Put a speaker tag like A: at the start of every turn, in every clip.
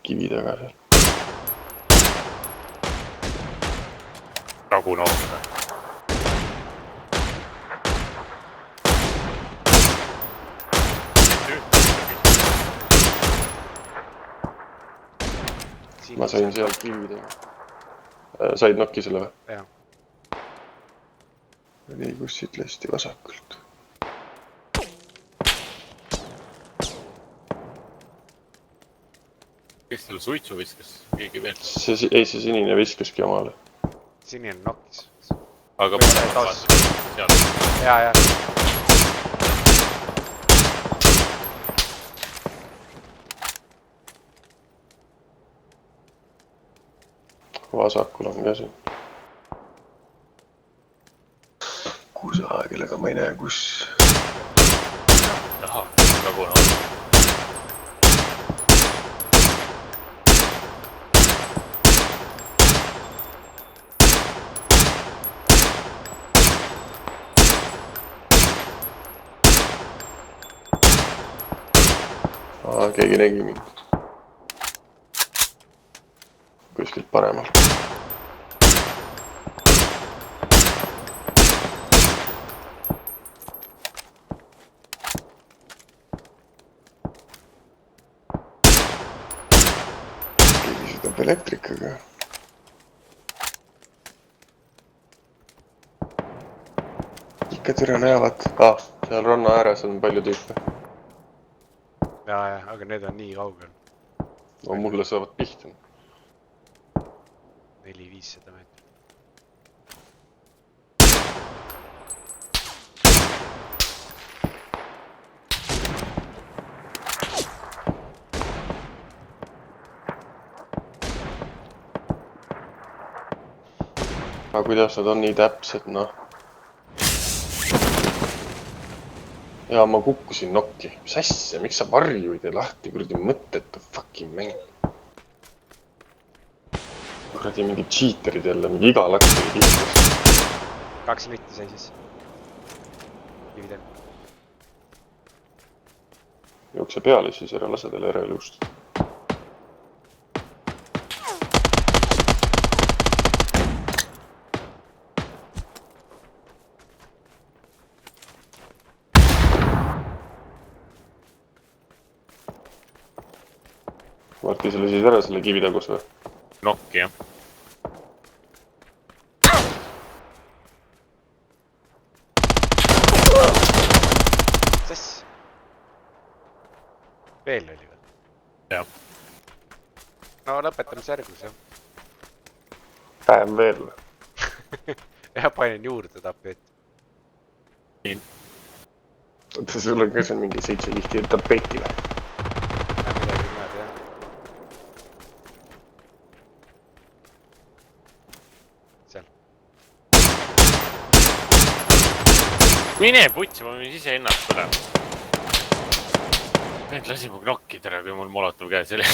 A: kivi taga seal.
B: Ragu noorda.
A: Ma sain seal kivi taga. Said nokki selle või?
C: Jah.
A: Liigus siit lästi vasakult.
B: Kes seal suitsu viskas? Keegi veel?
A: See sinine viskaski omale.
C: Sinine nokkis.
B: Aga
C: Või
B: paremal
C: taas.
B: vaata. Seal.
C: Ja.
A: Vasakul on ka siin. Kusagil, aga ma ei näe, kus.
B: Aha, ragu noorda.
A: Keegi nägi mind. Kuskilt paremal. Keegi sõidab elektrikaga. Ikka türa näevad. Seal ranna ääres on palju tüüpe.
C: Ja, aga need on nii kaugel.
A: No mulle saavad pihta.
C: 400-500 meetrit.
A: Aga kuidas nad on nii täpsed, noh. Ja ma kukkusin nokki. Mis asja, miks sa varjuid ja lahti, kuradi mõttetu fucking mäng. Kuradi mingi cheaterid jälle, mingi iga laks oli kihtas.
C: 2 litti sai siis. Kividel.
A: Jookse peale siis ära lase teile ära elust. Marti, sa lõsid ära selle kivi tagus või?
B: Nokki, jah.
C: Sess. Veel oli veel.
B: Jah.
C: No lõpetamise järgus, jah.
A: Päev veel.
C: Ja panin juurde tapeet.
B: Nii.
A: Oota, sul on ka see mingi 7 lihti tapeeti või?
C: Midagi niimoodi, jah. Seal.
B: Mine putsi, ma võin ise ennast põlema. Need lasi mu knokki tere, kui mul molotov käes oli.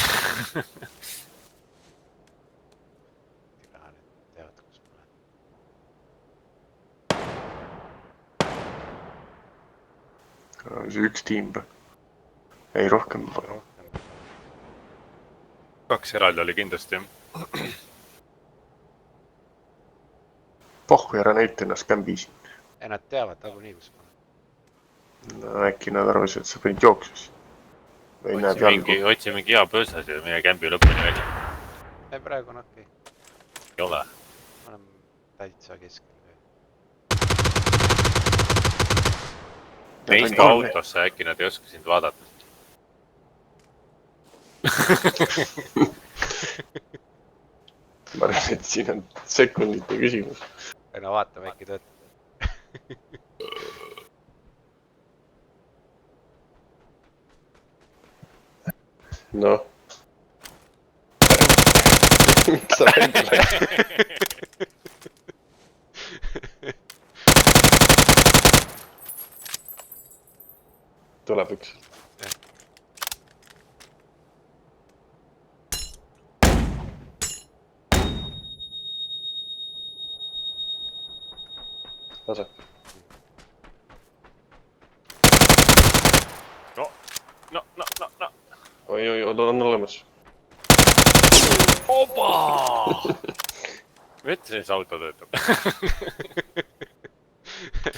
C: Teavad, kus ma olen.
A: See üks tiim või? Ei, rohkem pole.
B: 2 eraldi oli kindlasti.
A: Pohhu ära näita ennast kämbisin.
C: Ja nad teavad nagunii, kus ma olen.
A: No äkki nad arvasid, et sa panid jooksus. Või näeb jalgu.
B: Otsi mingi hea pöösas ja meie kämbi lõpuni välja.
C: Ei, praegu on okei.
B: Ei ole.
C: Ma olen täitsa keskel.
B: Neist autosse äkki nad ei oska sind vaadata.
A: Ma arvan, et siin on sekundite küsimus.
C: No vaatame, äkki töötab.
A: Noh. Miks sa välja lähed? Tuleb üks. Vasak.
B: No.
A: Oi, on olemas.
B: opa! Vette sees auto töötab.